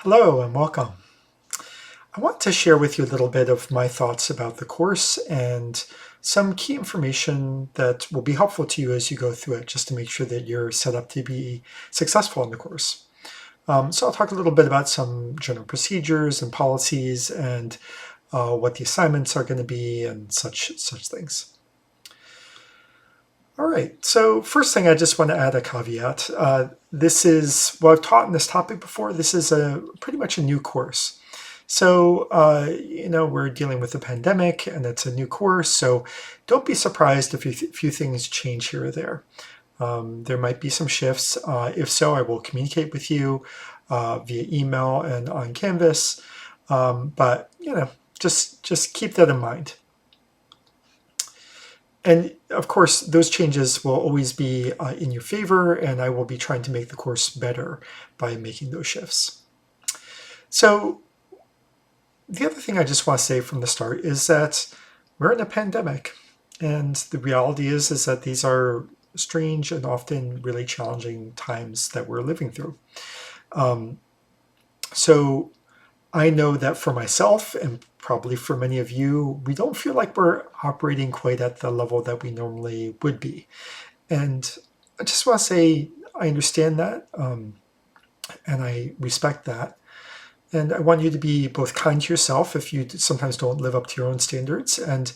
Hello and welcome. I want to share with you a little bit of my thoughts about the course and some key information that will be helpful to you as you go through it, just to make sure that you're set up to be successful in the course. So I'll talk a little bit about some general procedures and policies and what the assignments are going to be and such things. All right, so first thing I just want to add a caveat. This is, well, I've taught in this topic before. This is pretty much a new course. So, we're dealing with the pandemic and it's a new course. So don't be surprised if a few things change here or there. There might be some shifts. If so, I will communicate with you via email and on Canvas. But, just keep that in mind. And of course, those changes will always be in your favor, and I will be trying to make the course better by making those shifts. So the other thing I just want to say from the start is that we're in a pandemic, and the reality is that these are strange and often really challenging times that we're living through. So I know that for myself and probably for many of you, we don't feel like we're operating quite at the level that we normally would be. And I just want to say I understand that and I respect that. And I want you to be both kind to yourself if you sometimes don't live up to your own standards, and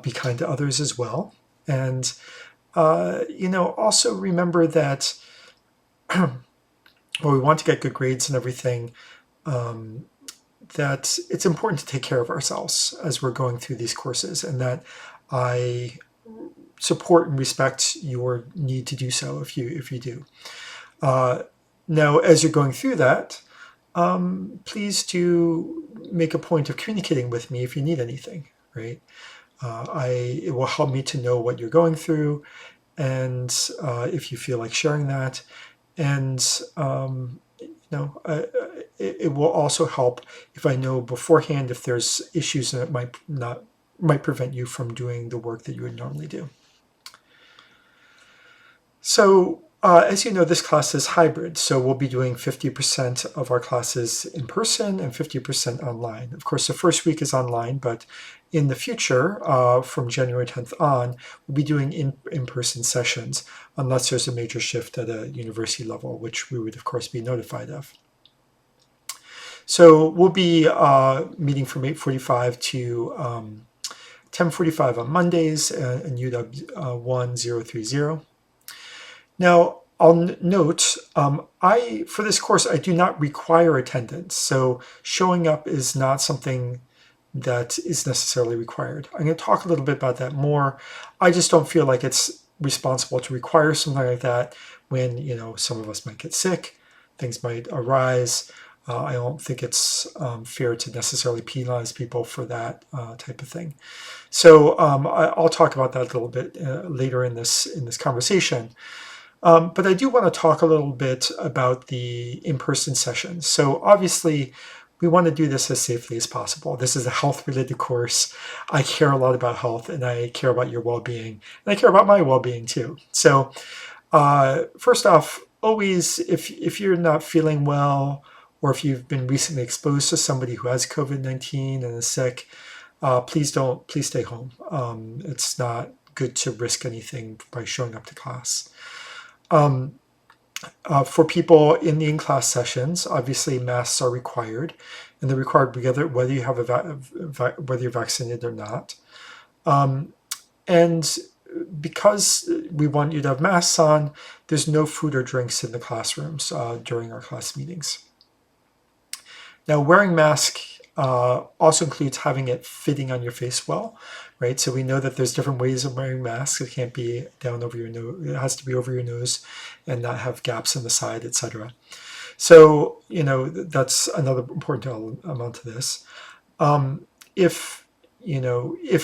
be kind to others as well. And, also remember that while we want to get good grades and everything, that it's important to take care of ourselves as we're going through these courses, and that I support and respect your need to do so if you do. Now, as you're going through that, please do make a point of communicating with me if you need anything, right? It will help me to know what you're going through, and if you feel like sharing that. And it will also help if I know beforehand if there's issues that might prevent you from doing the work that you would normally do. So as you know, this class is hybrid, so we'll be doing 50% of our classes in person and 50% online. Of course, the first week is online, but in the future, from January 10th on, we'll be doing in-person sessions, unless there's a major shift at a university level, which we would, of course, be notified of. So we'll be meeting from 8:45 to 10:45 on Mondays in UW 1030. Now, I'll note, for this course, I do not require attendance. So showing up is not something that is necessarily required. I'm going to talk a little bit about that more. I just don't feel like it's responsible to require something like that when, some of us might get sick, things might arise. I don't think it's fair to necessarily penalize people for that type of thing. So I'll talk about that a little bit later in this conversation. But I do want to talk a little bit about the in-person sessions. So obviously, we want to do this as safely as possible. This is a health-related course. I care a lot about health, and I care about your well-being, and I care about my well-being too. So first off, always, if you're not feeling well, or if you've been recently exposed to somebody who has COVID-19 and is sick, please stay home. It's not good to risk anything by showing up to class. For people in the in-class sessions, obviously masks are required, and they're required whether you have whether you're vaccinated or not. And because we want you to have masks on, there's no food or drinks in the classrooms during our class meetings. Now, wearing masks also includes having it fitting on your face well, right? So we know that there's different ways of wearing masks. It can't be down over your nose. It has to be over your nose and not have gaps in the side, etc. So, that's another important element to this. If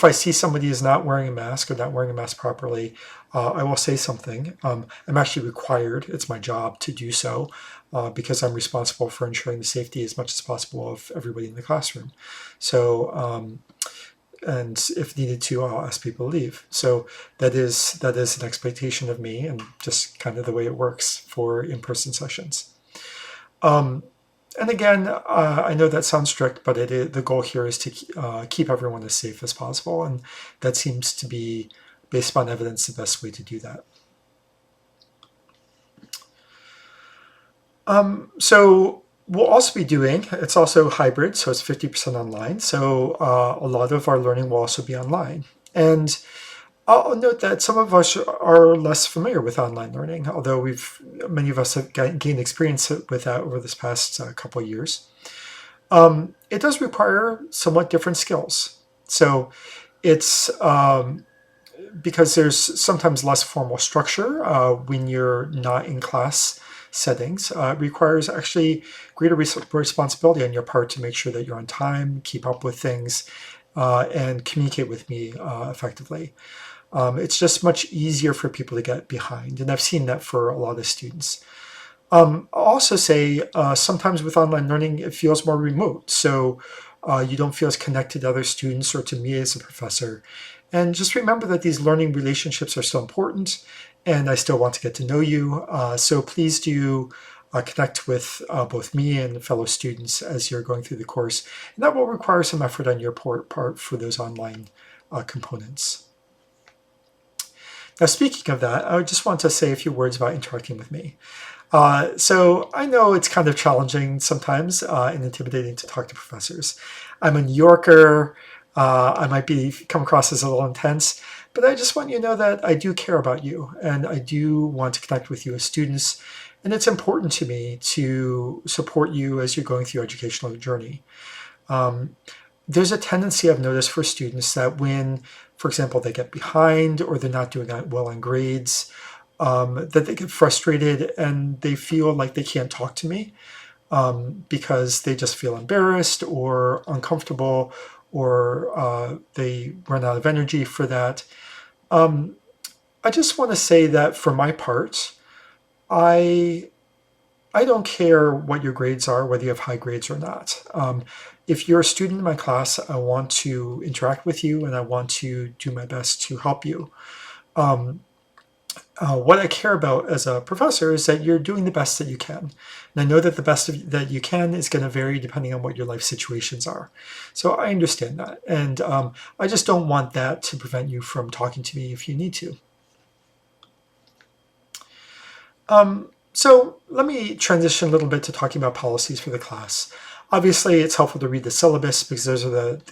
I see somebody is not wearing a mask or not wearing a mask properly, I will say something. I'm actually required, it's my job to do so, because I'm responsible for ensuring the safety as much as possible of everybody in the classroom. So, and if needed to, I'll ask people to leave. So that is an expectation of me, and just kind of the way it works for in-person sessions. And again, I know that sounds strict, but the goal here is to keep everyone as safe as possible, and that seems to be, based upon evidence, the best way to do that. So we'll also be doing, it's also hybrid, so it's 50% online. So a lot of our learning will also be online. And I'll note that some of us are less familiar with online learning, although many of us have gained experience with that over this past couple of years. It does require somewhat different skills. So it's because there's sometimes less formal structure when you're not in class settings. It requires actually greater responsibility on your part to make sure that you're on time, keep up with things, and communicate with me effectively. It's just much easier for people to get behind, and I've seen that for a lot of students. I'll also say sometimes with online learning, it feels more remote, so you don't feel as connected to other students or to me as a professor. And just remember that these learning relationships are still important, and I still want to get to know you. So please do connect with both me and fellow students as you're going through the course. And that will require some effort on your part for those online components. Now, speaking of that, I just want to say a few words about interacting with me. So I know it's kind of challenging sometimes and intimidating to talk to professors. I'm a New Yorker. I might come across as a little intense, but I just want you to know that I do care about you and I do want to connect with you as students. And it's important to me to support you as you're going through your educational journey. There's a tendency I've noticed for students that when, for example, they get behind or they're not doing well on grades, that they get frustrated and they feel like they can't talk to me because they just feel embarrassed or uncomfortable or they run out of energy for that. I just want to say that for my part, I don't care what your grades are, whether you have high grades or not. If you're a student in my class, I want to interact with you and I want to do my best to help you. What I care about as a professor is that you're doing the best that you can. And I know that the best that you can is going to vary depending on what your life situations are. So I understand that. And I just don't want that to prevent you from talking to me if you need to. So let me transition a little bit to talking about policies for the class. Obviously, it's helpful to read the syllabus because those are the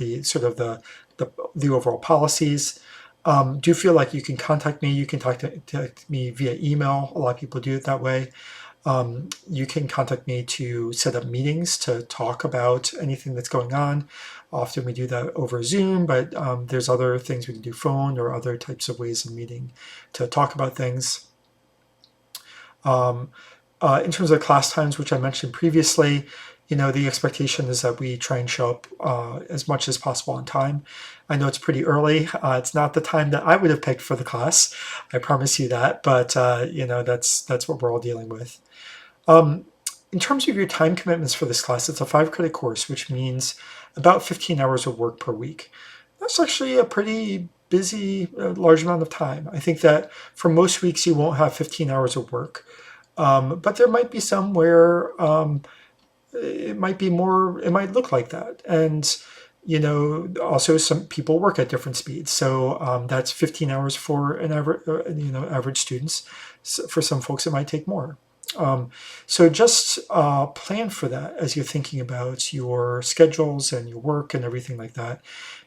overall policies. Do you feel like you can contact me? You can contact me via email. A lot of people do it that way. You can contact me to set up meetings to talk about anything that's going on. Often we do that over Zoom, but there's other things we can do, phone or other types of ways of meeting to talk about things. In terms of class times, which I mentioned previously, the expectation is that we try and show up as much as possible on time. I know it's pretty early. It's not the time that I would have picked for the class. I promise you that, but that's what we're all dealing with. In terms of your time commitments for this class, it's a 5-credit course, which means about 15 hours of work per week. That's actually a pretty busy, large amount of time. I think that for most weeks you won't have 15 hours of work, but there might be some where it might be more, it might look like that. And, also some people work at different speeds. So that's 15 hours for an average students. So for some folks, it might take more. So just plan for that as you're thinking about your schedules and your work and everything like that,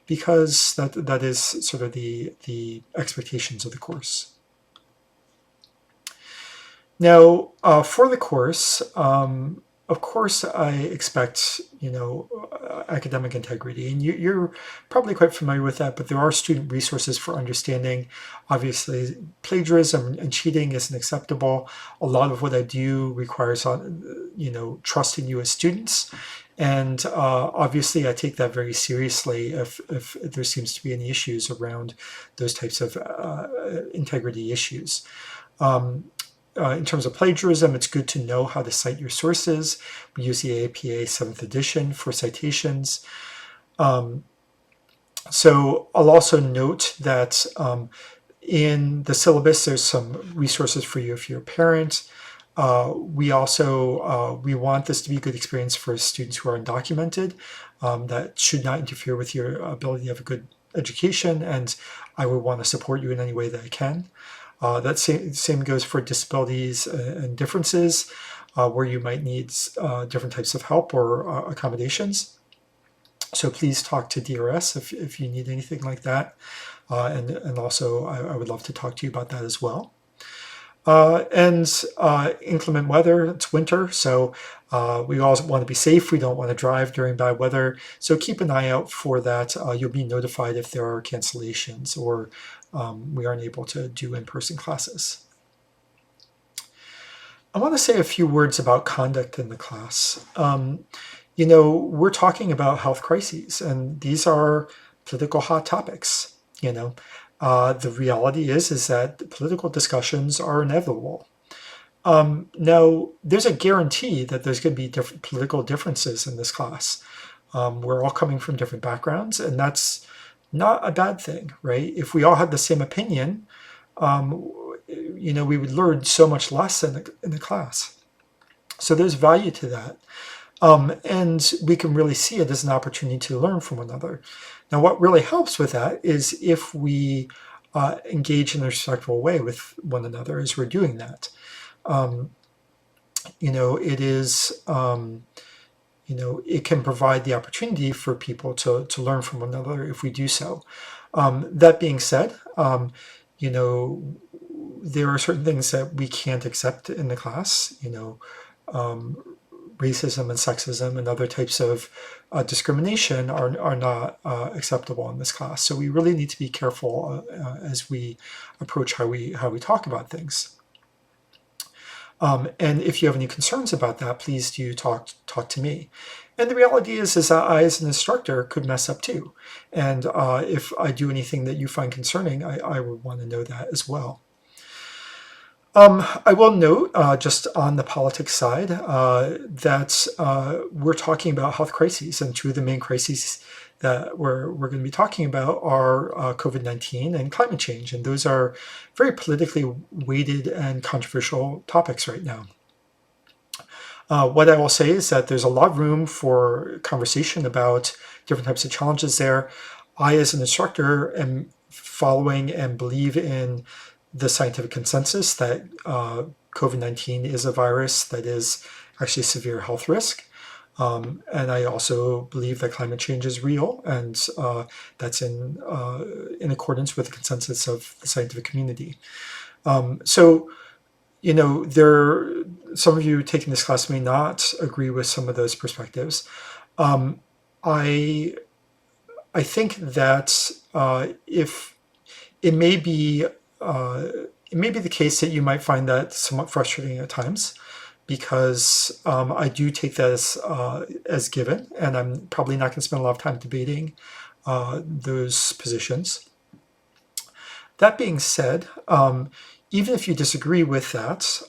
because that is sort of the expectations of the course. Now, for the course, of course, I expect, academic integrity, and you're probably quite familiar with that, but there are student resources for understanding. Obviously, plagiarism and cheating isn't acceptable. A lot of what I do requires, trusting you as students. And obviously, I take that very seriously if there seems to be any issues around those types of integrity issues. In terms of plagiarism, it's good to know how to cite your sources. We use the APA 7th edition for citations. So I'll also note that in the syllabus, there's some resources for you if you're a parent. We also we want this to be a good experience for students who are undocumented. That should not interfere with your ability to have a good education, and I would want to support you in any way that I can. That same goes for disabilities and differences, where you might need different types of help or accommodations. So please talk to DRS if you need anything like that. And also, I would love to talk to you about that as well. Inclement weather, it's winter, so we all want to be safe. We don't want to drive during bad weather. So keep an eye out for that. You'll be notified if there are cancellations or we aren't able to do in-person classes. I want to say a few words about conduct in the class. We're talking about health crises, and these are political hot topics. The reality is that political discussions are inevitable. Now, there's a guarantee that there's going to be different political differences in this class. We're all coming from different backgrounds, and that's not a bad thing, right? If we all had the same opinion, we would learn so much less in the class. So there's value to that. And we can really see it as an opportunity to learn from one another. Now, what really helps with that is if we engage in a respectful way with one another as we're doing that. It can provide the opportunity for people to learn from one another if we do so. That being said, there are certain things that we can't accept in the class, racism and sexism and other types of discrimination are not acceptable in this class. So we really need to be careful as we approach how we talk about things. And if you have any concerns about that, please do talk to me. And the reality is that I, as an instructor, could mess up too. And if I do anything that you find concerning, I would want to know that as well. I will note, just on the politics side, that we're talking about health crises, and two of the main crises that we're going to be talking about are COVID-19 and climate change, and those are very politically weighted and controversial topics right now. What I will say is that there's a lot of room for conversation about different types of challenges there. I, as an instructor, am following and believe in the scientific consensus that COVID-19 is a virus that is actually a severe health risk. And I also believe that climate change is real, and that's in accordance with the consensus of the scientific community. Some of you taking this class may not agree with some of those perspectives. I think that if it may be the case that you might find that somewhat frustrating at times, because I do take that as given, and I'm probably not going to spend a lot of time debating those positions. That being said, even if you disagree with that,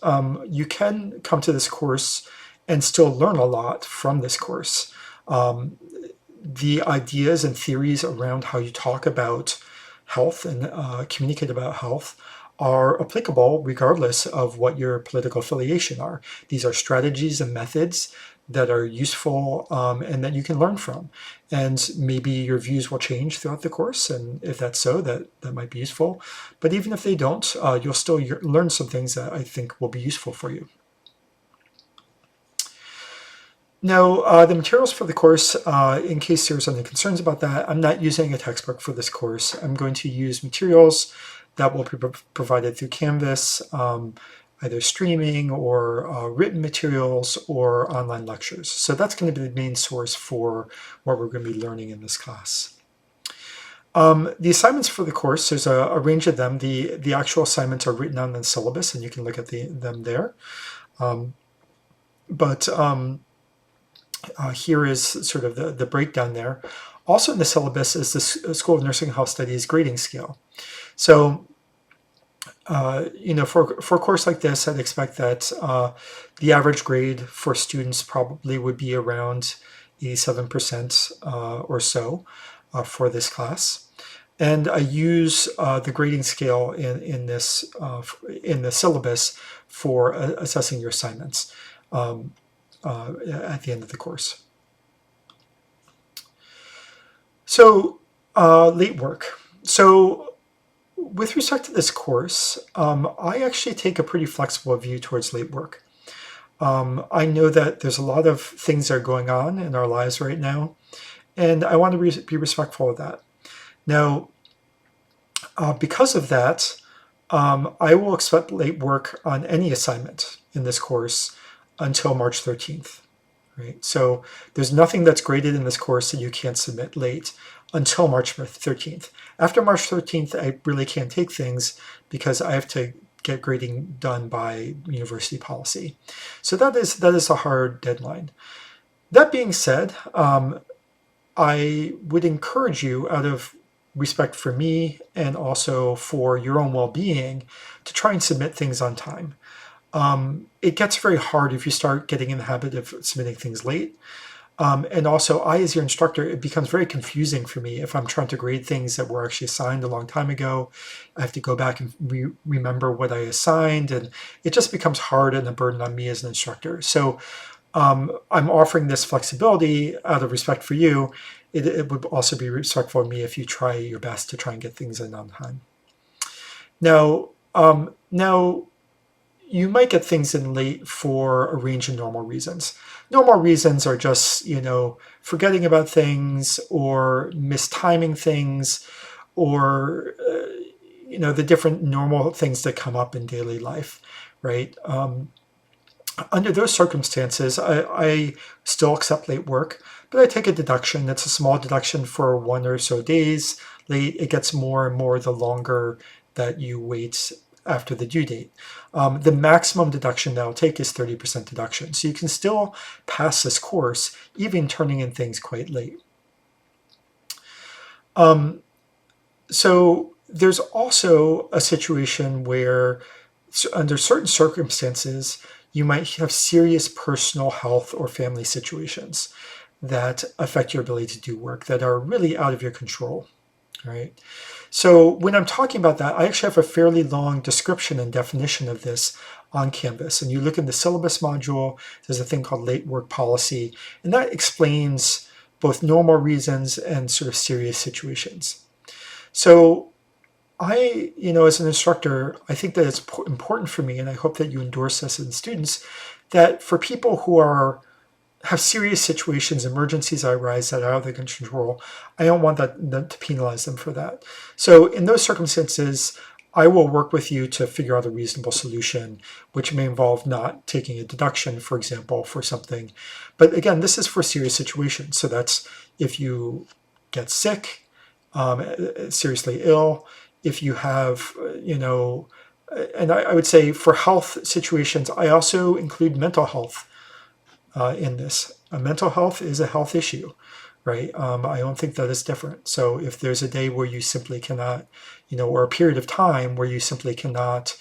you can come to this course and still learn a lot from this course. The ideas and theories around how you talk about health and communicate about health are applicable regardless of what your political affiliation are. These are strategies and methods that are useful and that you can learn from. And maybe your views will change throughout the course, and if that's so, that might be useful. But even if they don't, you'll still learn some things that I think will be useful for you. Now, the materials for the course, in case there's any concerns about that, I'm not using a textbook for this course. I'm going to use materials that will be provided through Canvas, either streaming or written materials or online lectures. So that's going to be the main source for what we're going to be learning in this class. The assignments for the course, there's a range of them. The actual assignments are written on the syllabus, and you can look at them there. Here is sort of the breakdown there. Also in the syllabus is the School of Nursing and Health Studies grading scale. So, for a course like this, I'd expect that the average grade for students probably would be around 87% or so for this class. And I use the grading scale in the syllabus for assessing your assignments at the end of the course. So late work. So with respect to this course, I actually take a pretty flexible view towards late work. I know that there's a lot of things that are going on in our lives right now, and I want to be respectful of that. Now, because of that, I will expect late work on any assignment in this course until March 13th. Right? So there's nothing that's graded in this course that you can't submit late until March 13th. After March 13th, I really can't take things because I have to get grading done by university policy. So that is a hard deadline. That being said, I would encourage you, out of respect for me and also for your own well-being, to try and submit things on time. It gets very hard if you start getting in the habit of submitting things late. And also, as your instructor, it becomes very confusing for me if I'm trying to grade things that were actually assigned a long time ago. I have to go back and remember what I assigned, and it just becomes hard and a burden on me as an instructor. So I'm offering this flexibility out of respect for you. It would also be respectful of me if you try your best to try and get things in on time. Now, you might get things in late for a range of normal reasons. Normal reasons are just, forgetting about things or mistiming things or, the different normal things that come up in daily life, right? Under those circumstances, I still accept late work, but I take a deduction. It's a small deduction for 1 or so days late. It gets more and more the longer that you wait after the due date. The maximum deduction that I'll take is 30% deduction. So you can still pass this course, even turning in things quite late. So there's also a situation where, under certain circumstances, you might have serious personal health or family situations that affect your ability to do work that are really out of your control, right? So when I'm talking about that, I actually have a fairly long description and definition of this on Canvas. And you look in the syllabus module, there's a thing called late work policy, and that explains both normal reasons and sort of serious situations. So I, as an instructor, I think that it's important for me, and I hope that you endorse this in students, that for people who have serious situations, emergencies that arise that are out of their control, I don't want them to penalize them for that. So in those circumstances, I will work with you to figure out a reasonable solution, which may involve not taking a deduction, for example, for something. But again, this is for serious situations. So that's if you get sick, seriously ill, if you have, and I would say for health situations, I also include mental health in this. Mental health is a health issue, right? I don't think that is different. So if there's a day where you simply cannot, or a period of time where you simply cannot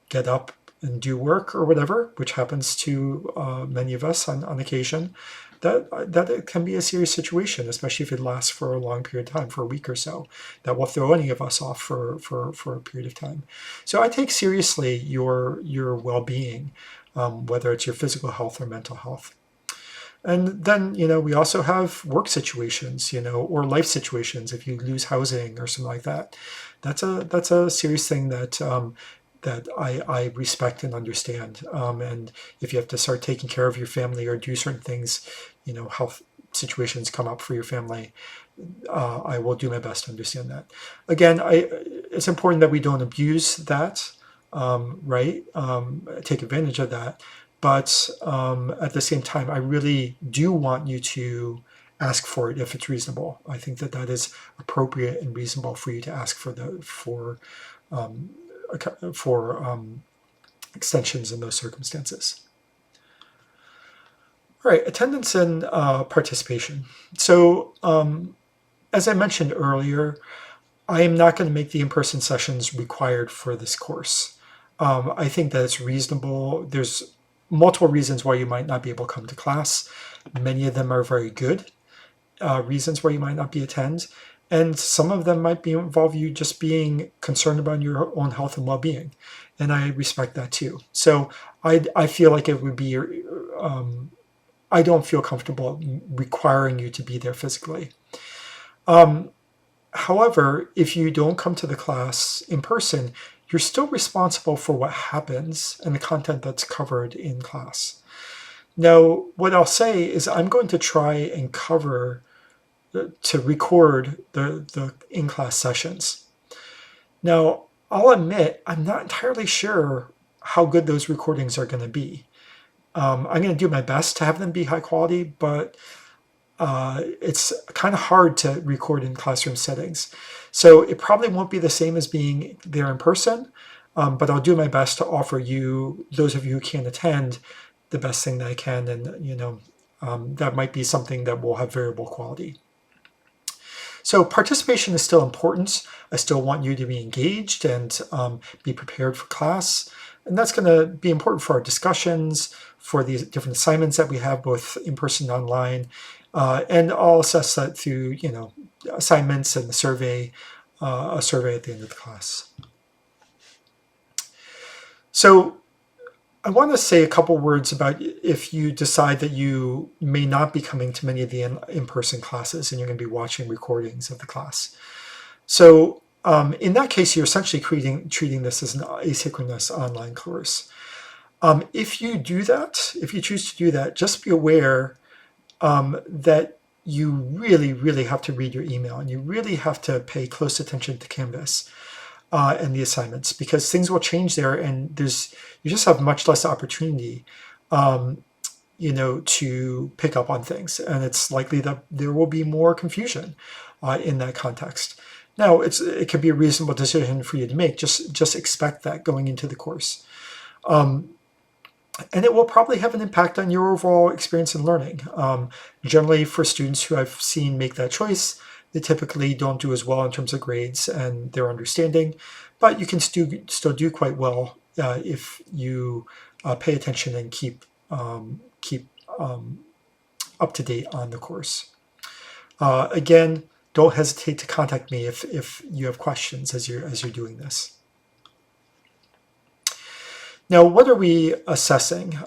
get up and do work or whatever, which happens to many of us on occasion, that can be a serious situation, especially if it lasts for a long period of time, for a week or so. That will throw any of us off for a period of time. So I take seriously your well-being, whether it's your physical health or mental health. And then, we also have work situations, or life situations. If you lose housing or something like that, that's a serious thing that I respect and understand. And if you have to start taking care of your family or do certain things, health situations come up for your family, I will do my best to understand that. Again, it's important that we don't abuse that, right? Take advantage of that. But at the same time, I really do want you to ask for it if it's reasonable. I think that is appropriate and reasonable for you to ask for extensions in those circumstances. All right, attendance and participation. So as I mentioned earlier, I am not going to make the in-person sessions required for this course. I think that it's reasonable. There's multiple reasons why you might not be able to come to class. Many of them are very good reasons why you might not be attend. And some of them might involve you just being concerned about your own health and well-being. And I respect that too. So I feel like it would be, I don't feel comfortable requiring you to be there physically. However, if you don't come to the class in person, you're still responsible for what happens and the content that's covered in class. Now, what I'll say is I'm going to try and to record the in-class sessions. Now, I'll admit I'm not entirely sure how good those recordings are going to be. I'm going to do my best to have them be high quality, but it's kind of hard to record in classroom settings. So it probably won't be the same as being there in person, but I'll do my best to offer you, those of you who can't attend, the best thing that I can. And, that might be something that will have variable quality. So participation is still important. I still want you to be engaged and be prepared for class. And that's going to be important for our discussions, for these different assignments that we have, both in person and online. And I'll assess that through, assignments and a survey at the end of the class. So I want to say a couple words about if you decide that you may not be coming to many of the in-person classes and you're going to be watching recordings of the class. So in that case, you're essentially treating this as an asynchronous online course. If you do that, if you choose to do that, just be aware that you really, really have to read your email and you really have to pay close attention to Canvas and the assignments, because things will change there, and you just have much less opportunity, to pick up on things, and it's likely that there will be more confusion in that context. Now, it can be a reasonable decision for you to make. Just expect that going into the course. And it will probably have an impact on your overall experience in learning. Generally, for students who I've seen make that choice, they typically don't do as well in terms of grades and their understanding, but you can still do quite well if you pay attention and keep up to date on the course. Again, don't hesitate to contact me if you have questions as you're doing this. Now, what are we assessing?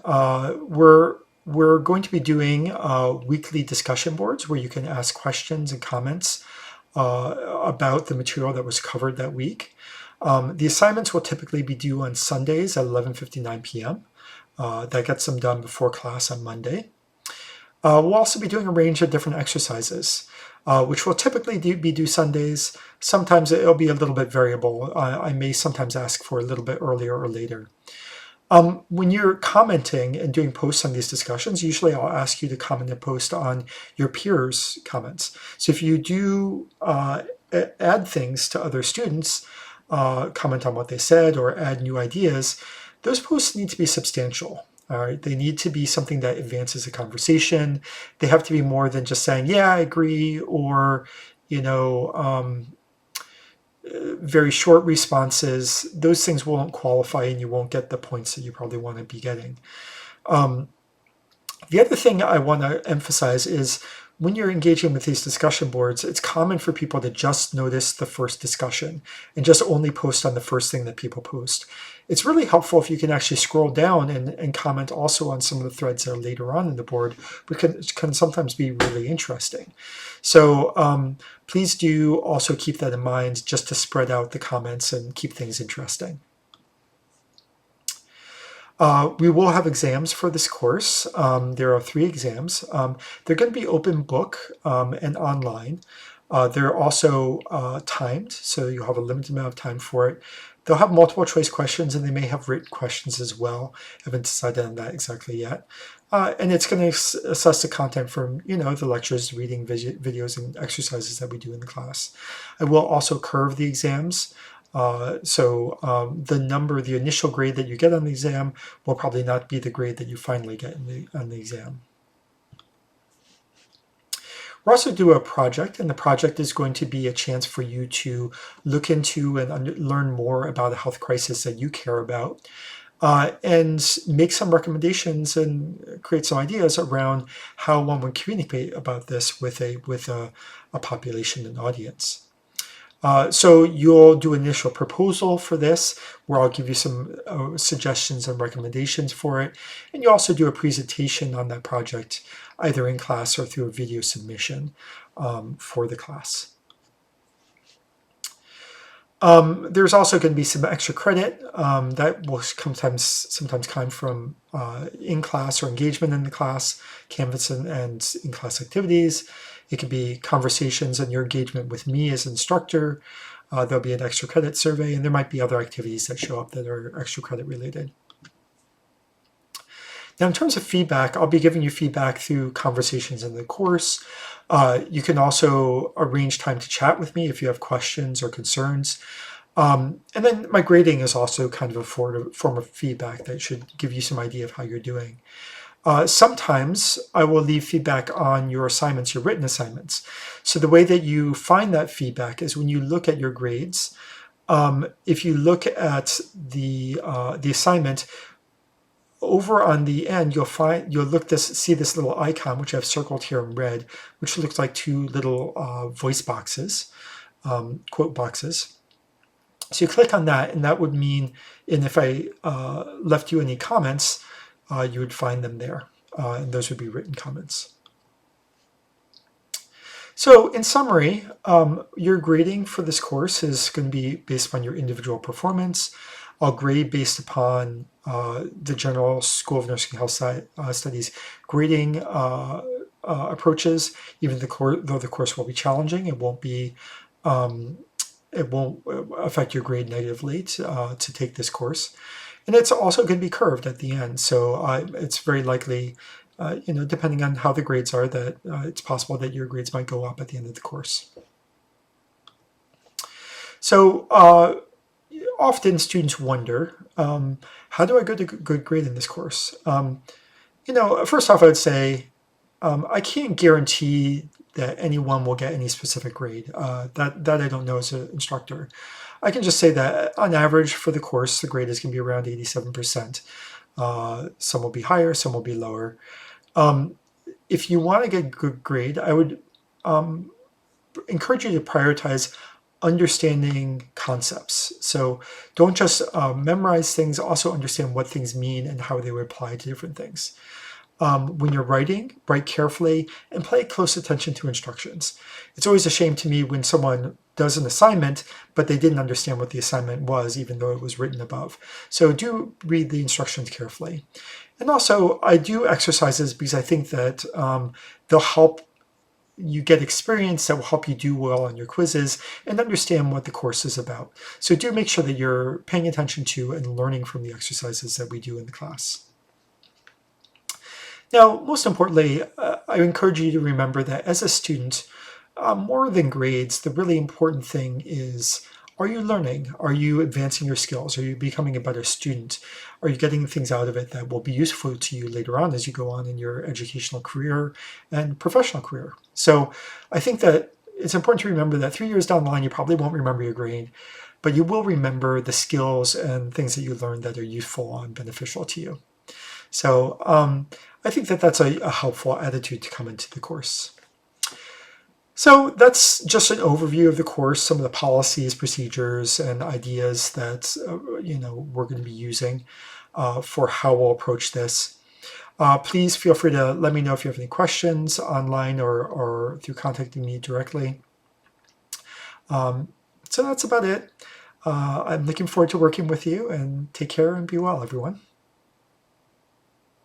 We're going to be doing weekly discussion boards where you can ask questions and comments about the material that was covered that week. The assignments will typically be due on Sundays at 11:59 p.m. That gets them done before class on Monday. We'll also be doing a range of different exercises, which will typically be due Sundays. Sometimes it'll be a little bit variable. I may sometimes ask for a little bit earlier or later. When you're commenting and doing posts on these discussions, usually I'll ask you to comment and post on your peers' comments. So if you do add things to other students, comment on what they said or add new ideas, those posts need to be substantial. All right, they need to be something that advances the conversation. They have to be more than just saying, yeah, I agree, or, very short responses. Those things won't qualify and you won't get the points that you probably want to be getting. The other thing I want to emphasize is when you're engaging with these discussion boards, it's common for people to just notice the first discussion and just only post on the first thing that people post. It's really helpful if you can actually scroll down and comment also on some of the threads that are later on in the board, which can sometimes be really interesting. So please do also keep that in mind, just to spread out the comments and keep things interesting. We will have exams for this course. There are 3 exams. They're going to be open book and online. They're also timed, so you'll have a limited amount of time for it. They'll have multiple choice questions, and they may have written questions as well. I haven't decided on that exactly yet. And it's going to assess the content from, the lectures, reading, videos, and exercises that we do in the class. I will also curve the exams. So the initial grade that you get on the exam will probably not be the grade that you finally get on the exam. We'll also do a project, and the project is going to be a chance for you to look into and learn more about a health crisis that you care about. and make some recommendations and create some ideas around how one would communicate about this with a population and audience. So you'll do an initial proposal for this, where I'll give you some suggestions and recommendations for it. And you also do a presentation on that project, either in class or through a video submission for the class. There's also going to be some extra credit that will sometimes come from in-class or engagement in the class, Canvas and in-class activities. It could be conversations and your engagement with me as instructor. There'll be an extra credit survey, and there might be other activities that show up that are extra credit related. Now, in terms of feedback, I'll be giving you feedback through conversations in the course. You can also arrange time to chat with me if you have questions or concerns. And then my grading is also kind of a form of feedback that should give you some idea of how you're doing. Sometimes I will leave feedback on your assignments, your written assignments. So the way that you find that feedback is when you look at your grades. If you look at the assignment, over on the end, you'll see this little icon, which I've circled here in red, which looks like two little voice boxes, quote boxes. So you click on that, and that would mean, and if I left you any comments, you would find them there, and those would be written comments. So in summary, your grading for this course is going to be based on your individual performance. I'll grade based upon the general School of Nursing Health Studies grading approaches. Even though the course will be challenging, it won't affect your grade negatively to take this course. And it's also going to be curved at the end, so it's very likely, depending on how the grades are, that it's possible that your grades might go up at the end of the course. So often students wonder, how do I get a good grade in this course? First off, I would say I can't guarantee that anyone will get any specific grade. That I don't know as an instructor. I can just say that on average for the course, the grade is going to be around 87%. Some will be higher, some will be lower. If you want to get a good grade, I would encourage you to prioritize understanding concepts. So don't just memorize things, also understand what things mean and how they would apply to different things. When you're writing, write carefully and pay close attention to instructions. It's always a shame to me when someone does an assignment, but they didn't understand what the assignment was, even though it was written above. So do read the instructions carefully. And also, I do exercises because I think that they'll help you get experience that will help you do well on your quizzes and understand what the course is about. So do make sure that you're paying attention to and learning from the exercises that we do in the class. Now, most importantly, I encourage you to remember that as a student, more than grades, the really important thing is, are you learning? Are you advancing your skills? Are you becoming a better student? Are you getting things out of it that will be useful to you later on as you go on in your educational career and professional career? So I think that it's important to remember that 3 years down the line, you probably won't remember your grade, but you will remember the skills and things that you learned that are useful and beneficial to you. So I think that that's a helpful attitude to come into the course. So that's just an overview of the course, some of the policies, procedures, and ideas that we're going to be using for how we'll approach this. Please feel free to let me know if you have any questions online or through contacting me directly. So that's about it. I'm looking forward to working with you, and take care and be well, everyone.